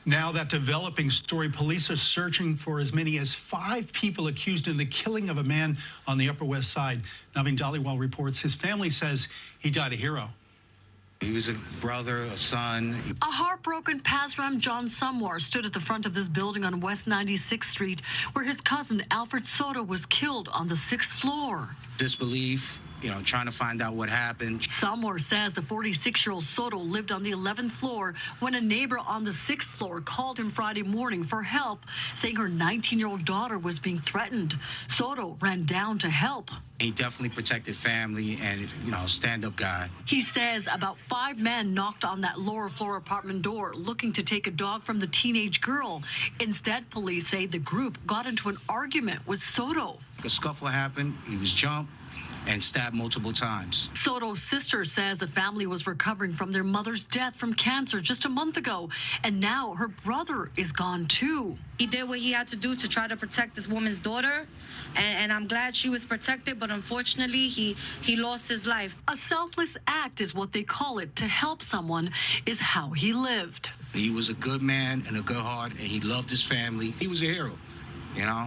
Now that developing story, police are searching for as many as 5 people accused in the killing of a man on the Upper West Side. Naveen Dhaliwal reports his family says he died a hero. He was a brother, a son. A heartbroken Pasram John Sumwar stood at the front of this building on West 96th Street, where his cousin Alfred Soto was killed on the 6th floor. Disbelief, trying to find out what happened. Sumwar says the 46-year-old Soto lived on the 11th floor when a neighbor on the 6th floor called him Friday morning for help, saying her 19-year-old daughter was being threatened. Soto ran down to help. He definitely protected family and, stand-up guy. He says about 5 men knocked on that lower floor apartment door looking to take a dog from the teenage girl. Instead, police say the group got into an argument with Soto. A scuffle happened. He was jumped and stabbed multiple times. Soto's sister says the family was recovering from their mother's death from cancer just a month ago, and now her brother is gone too. He did what he had to do to try to protect this woman's daughter, and I'm glad she was protected, but unfortunately he lost his life. A selfless act is what they call it. To help someone is how he lived. He was a good man and a good heart, and he loved his family. He was a hero.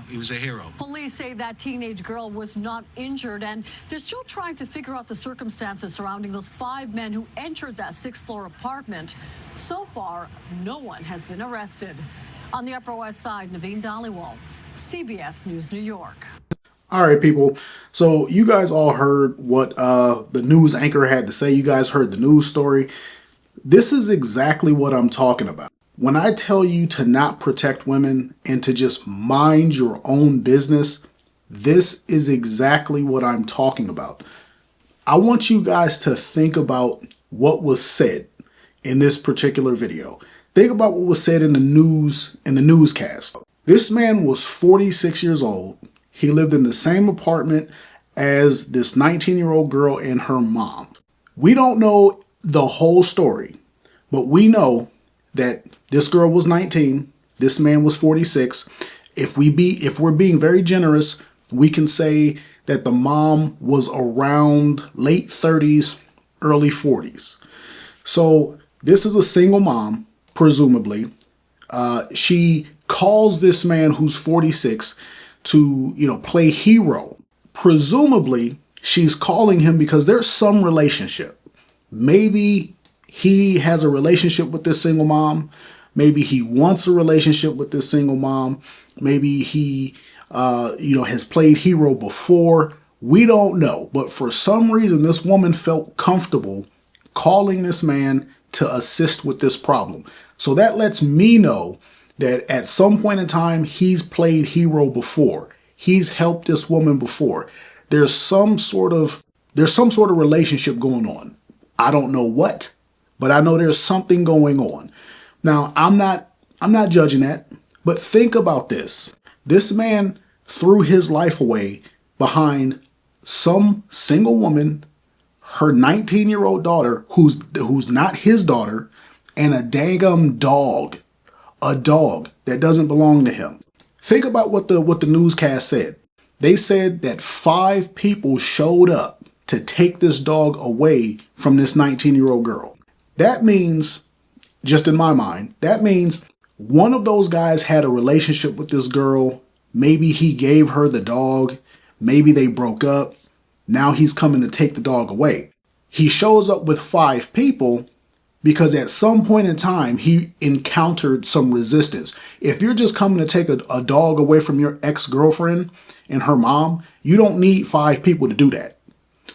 He was a hero. Police say that teenage girl was not injured, and they're still trying to figure out the circumstances surrounding those 5 men who entered that 6th floor apartment. So far, no one has been arrested. On the Upper West Side, Naveen Dhaliwal, CBS News, New York. All right, people. So you guys all heard what the news anchor had to say. You guys heard the news story. This is exactly what I'm talking about. When I tell you to not protect women and to just mind your own business, this is exactly what I'm talking about. I want you guys to think about what was said in this particular video. Think about what was said in the newscast. This man was 46 years old. He lived in the same apartment as this 19-year-old girl and her mom. We don't know the whole story, but we know that this girl was 19, this man was 46. If we're being very generous, we can say that the mom was around late 30s, early 40s. So this is a single mom, presumably. She calls this man who's 46 to, play hero. Presumably, she's calling him because there's some relationship. Maybe he has a relationship with this single mom. Maybe he wants a relationship with this single mom. Maybe he, has played hero before. We don't know. But for some reason, this woman felt comfortable calling this man to assist with this problem. So that lets me know that at some point in time, he's played hero before. He's helped this woman before. There's some sort of relationship going on. I don't know what, but I know there's something going on. Now, I'm not judging that, but think about this. This man threw his life away behind some single woman, her 19-year-old daughter, who's not his daughter, and a dangum dog, a dog that doesn't belong to him. Think about what the newscast said. They said that 5 people showed up to take this dog away from this 19-year-old girl. That means, just in my mind, that means one of those guys had a relationship with this girl. Maybe he gave her the dog. Maybe they broke up. Now he's coming to take the dog away. He shows up with 5 people because at some point in time, he encountered some resistance. If you're just coming to take a dog away from your ex-girlfriend and her mom, you don't need 5 people to do that.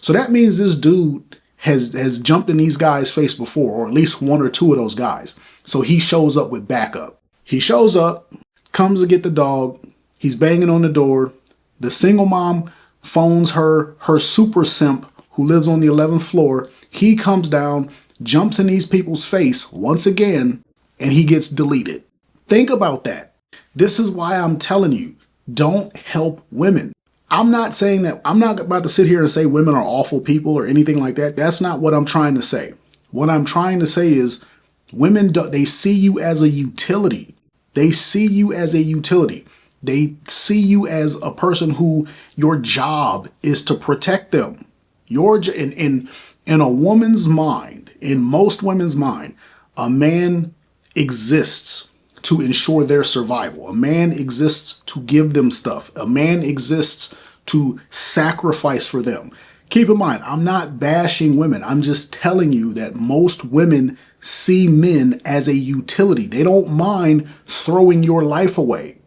So that means this dude has jumped in these guys' face before, or at least 1 or 2 of those guys. So he shows up with backup. He shows up, comes to get the dog. He's banging on the door. The single mom phones her super simp who lives on the 11th floor. He comes down, jumps in these people's face once again, and he gets deleted. Think about that. This is why I'm telling you, don't help women. I'm not saying that, I'm not about to sit here and say women are awful people or anything like that. That's not what I'm trying to say. What I'm trying to say is women, they see you as a utility. They see you as a utility. They see you as a person who your job is to protect them. In a woman's mind, in most women's mind, a man exists to ensure their survival. A man exists to give them stuff. A man exists to sacrifice for them. Keep in mind, I'm not bashing women. I'm just telling you that most women see men as a utility. They don't mind throwing your life away.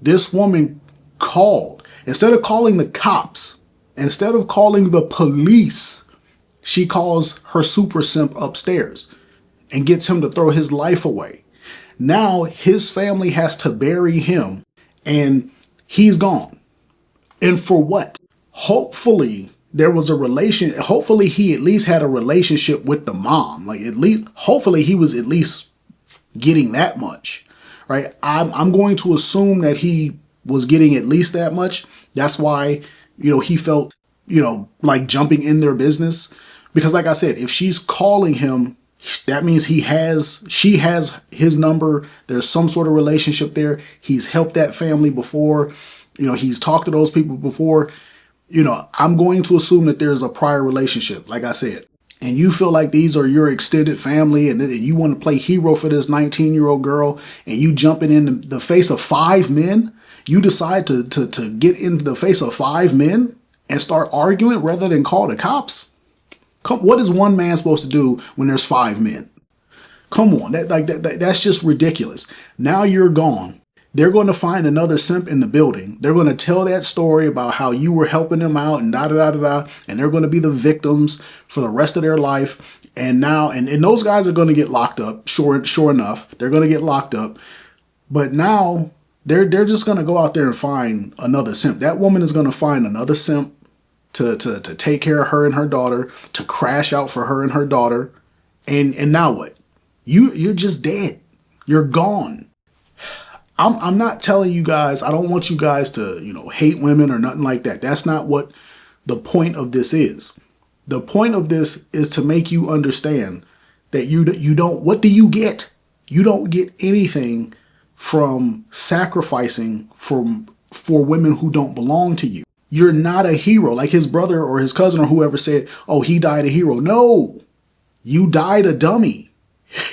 This woman called. Instead of calling the cops, instead of calling the police, she calls her super simp upstairs and gets him to throw his life away. Now his family has to bury him and he's gone. And for what? Hopefully there was a relation. Hopefully he at least had a relationship with the mom. Like at least, hopefully he was at least getting that much, right? I'm going to assume that he was getting at least that much. That's why, he felt, like jumping in their business. Because like I said, if she's calling him, that means she has his number. There's some sort of relationship there. He's helped that family before. He's talked to those people before. I'm going to assume that there's a prior relationship, like I said. And you feel like these are your extended family and you want to play hero for this 19-year-old girl and you jumping in the face of 5 men. You decide to get into the face of 5 men and start arguing rather than call the cops. What is one man supposed to do when there's 5 men? Come on, that's just ridiculous. Now you're gone. They're going to find another simp in the building. They're going to tell that story about how you were helping them out and da-da-da-da-da. And they're going to be the victims for the rest of their life. And now, and those guys are going to get locked up. Sure enough, they're going to get locked up. But now they're just going to go out there and find another simp. That woman is going to find another simp to take care of her and her daughter, to crash out for her and her daughter. And now what? You're just dead. You're gone. I'm not telling you guys, I don't want you guys to, hate women or nothing like that. That's not what the point of this is. The point of this is to make you understand that you don't, what do you get? You don't get anything from sacrificing for women who don't belong to you. You're not a hero. Like his brother or his cousin or whoever said, oh, he died a hero. No, you died a dummy.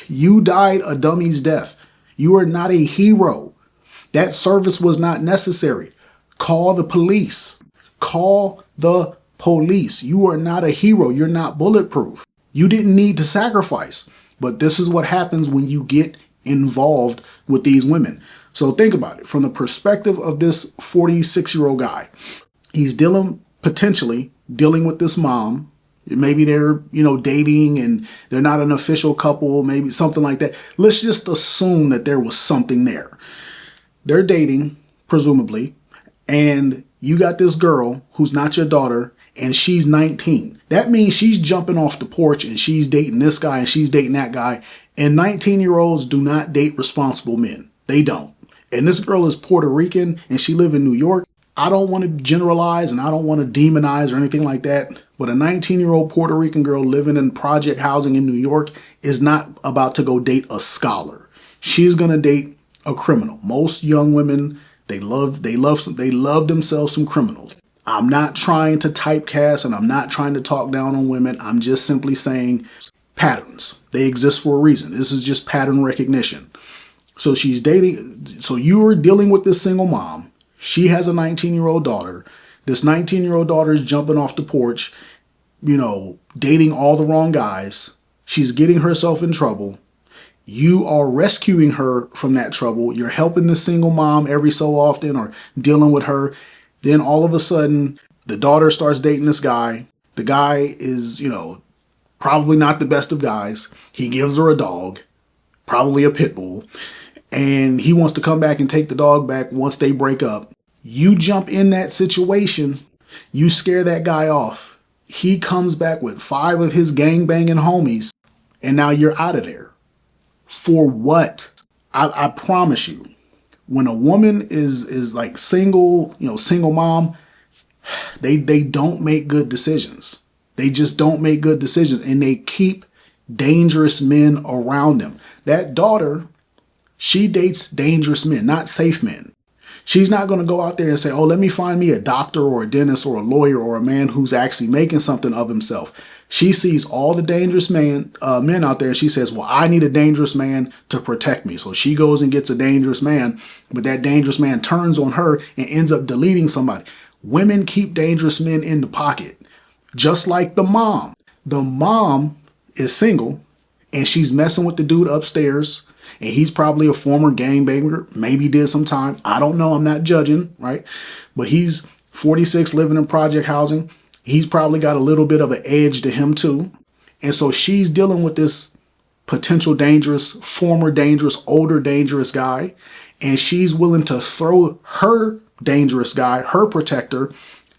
You died a dummy's death. You are not a hero. That service was not necessary. Call the police. Call the police. You are not a hero. You're not bulletproof. You didn't need to sacrifice. But this is what happens when you get involved with these women. So think about it from the perspective of this 46-year-old guy. He's potentially dealing with this mom. Maybe they're, dating and they're not an official couple, maybe something like that. Let's just assume that there was something there. They're dating, presumably, and you got this girl who's not your daughter and she's 19. That means she's jumping off the porch and she's dating this guy and she's dating that guy. And 19-year-olds do not date responsible men. They don't. And this girl is Puerto Rican and she lives in New York. I don't want to generalize and I don't want to demonize or anything like that. But a 19-year-old Puerto Rican girl living in project housing in New York is not about to go date a scholar. She's going to date a criminal. Most young women, they love themselves some criminals. I'm not trying to typecast and I'm not trying to talk down on women. I'm just simply saying patterns. They exist for a reason. This is just pattern recognition. So she's dating. So you are dealing with this single mom. She has a 19-year-old daughter. This 19-year-old daughter is jumping off the porch, dating all the wrong guys. She's getting herself in trouble. You are rescuing her from that trouble. You're helping the single mom every so often or dealing with her. Then all of a sudden, the daughter starts dating this guy. The guy is, probably not the best of guys. He gives her a dog, probably a pit bull. And he wants to come back and take the dog back once they break up. You jump in that situation, you scare that guy off. He comes back with 5 of his gangbanging homies, and now you're out of there. For what? I promise you, when a woman is like single, single mom, they don't make good decisions. They just don't make good decisions, and they keep dangerous men around them. That daughter, she dates dangerous men, not safe men. She's not going to go out there and say, oh, let me find me a doctor or a dentist or a lawyer or a man who's actually making something of himself. She sees all the dangerous men out there, and she says, well, I need a dangerous man to protect me. So she goes and gets a dangerous man, but that dangerous man turns on her and ends up deleting somebody. Women keep dangerous men in the pocket, just like the mom. The mom is single, and she's messing with the dude upstairs, and he's probably a former gangbanger, maybe did some time. I don't know. I'm not judging, right? But he's 46, living in project housing. He's probably got a little bit of an edge to him too. And so she's dealing with this potential dangerous, former dangerous, older dangerous guy. And she's willing to throw her dangerous guy, her protector,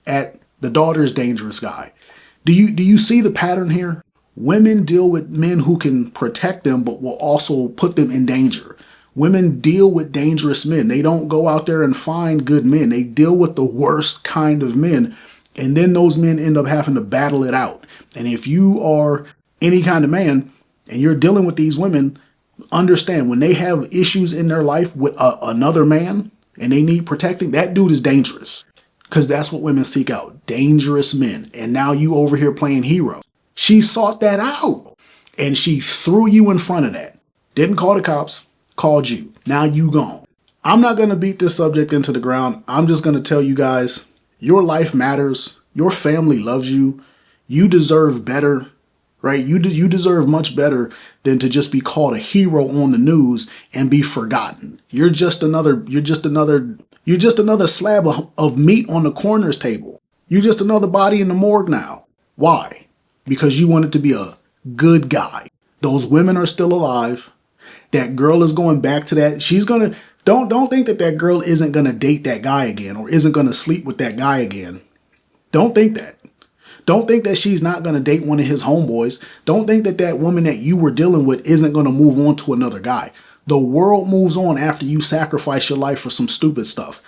at the daughter's dangerous guy. Do you see the pattern here? Women deal with men who can protect them, but will also put them in danger. Women deal with dangerous men. They don't go out there and find good men. They deal with the worst kind of men. And then those men end up having to battle it out. And if you are any kind of man and you're dealing with these women, understand when they have issues in their life with another man and they need protecting, that dude is dangerous. Because that's what women seek out, dangerous men. And now you over here playing hero. She sought that out and she threw you in front of that. Didn't call the cops, called you. Now you gone. I'm not going to beat this subject into the ground. I'm just going to tell you guys, your life matters. Your family loves you. You deserve better, right? You deserve much better than to just be called a hero on the news and be forgotten. You're just another slab of meat on the coroner's table. You're just another body in the morgue now. Why? Because you wanted to be a good guy. Those women are still alive. That girl is going back to that. She's going to, don't think that girl isn't going to date that guy again or isn't going to sleep with that guy again. Don't think that. Don't think that she's not going to date one of his homeboys. Don't think that woman that you were dealing with isn't going to move on to another guy. The world moves on after you sacrifice your life for some stupid stuff.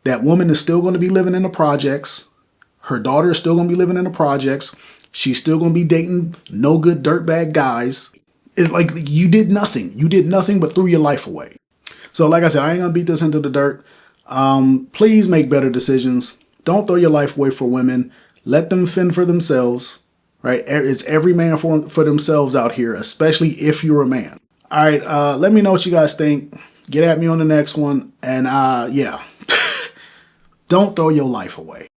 That woman is still going to be living in the projects. Her daughter is still going to be living in the projects. She's still going to be dating no good dirtbag guys. It's like you did nothing. You did nothing but threw your life away. So like I said, I ain't going to beat this into the dirt. Please make better decisions. Don't throw your life away for women. Let them fend for themselves, right? It's every man for themselves out here, especially if you're a man. All right, let me know what you guys think. Get at me on the next one. And yeah, don't throw your life away.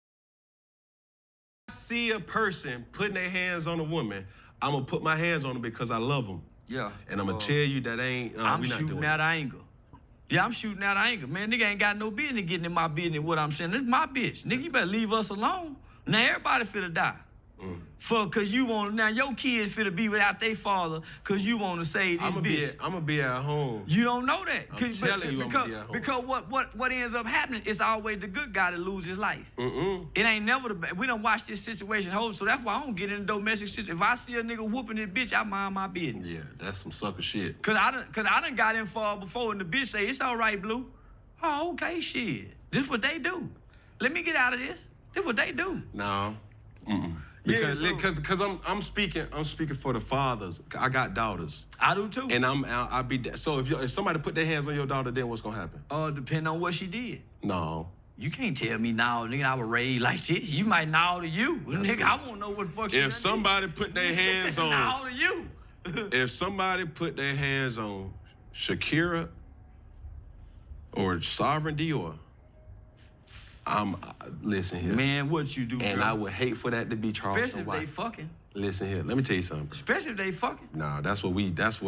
See a person putting their hands on a woman, I'm going to put my hands on them because I love them. Yeah. And I'm going to tell you that I'm we not shooting doing out it. anger. Yeah, I'm shooting out anger. Man, nigga ain't got no business getting in my business, what I'm saying. This is my bitch. Nigga, you better leave us alone. Now, everybody finna die. Cause you want, now your kids finna be without their father cause you want to save this bitch. I'm going to be at home. You don't know that. I'm telling you I'm gonna be at home. Because what ends up happening is always the good guy that loses his life. It ain't never the bad. We done watch this situation hold, so that's why I don't get in domestic situation. If I see a nigga whooping this bitch, I mind my business. Yeah, that's some sucker shit. Cause I done got involved before and the bitch say, it's all right, Blue. Oh, okay, shit. This what they do. Let me get out of this. This what they do. No. Because I'm speaking for the fathers. I got daughters. I do too. And I'll be so if somebody put their hands on your daughter, then what's gonna happen? Depending on what she did. No. You can't tell me now, nigga, I was raised like this. You might know to you. Nigga, I won't know what the fuck she done If somebody put their hands on now to you. if somebody put their hands on Shakira or Sovereign Dior, listen here. Man, what you do, And girl? I would hate for that to be Charleston Especially if White. they fucking. Listen here, let me tell you something. Especially if they fucking. Nah, that's where you done said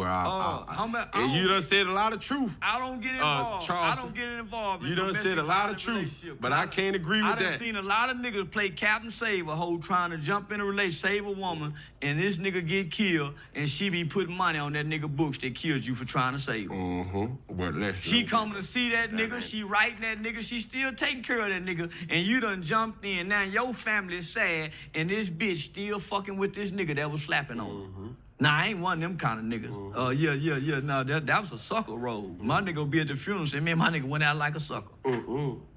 a lot of truth. I don't get involved. I Charleston, don't get involved. You done said a lot of truth, but I can't agree with I done that. seen a lot of niggas play Captain Save a hoe trying to jump in a relationship, save a woman, and this nigga get killed, and she be putting money on that nigga books that killed you for trying to save her. But She coming to see that nigga, she writing that nigga, she still taking care of that nigga, and you done jumped in. Now your family is sad, and this bitch still fucking with this nigga that was slapping on her. Nah, I ain't one of them kind of niggas. Yeah. Nah, that was a sucker role. My nigga be at the funeral and say, man, my nigga went out like a sucker.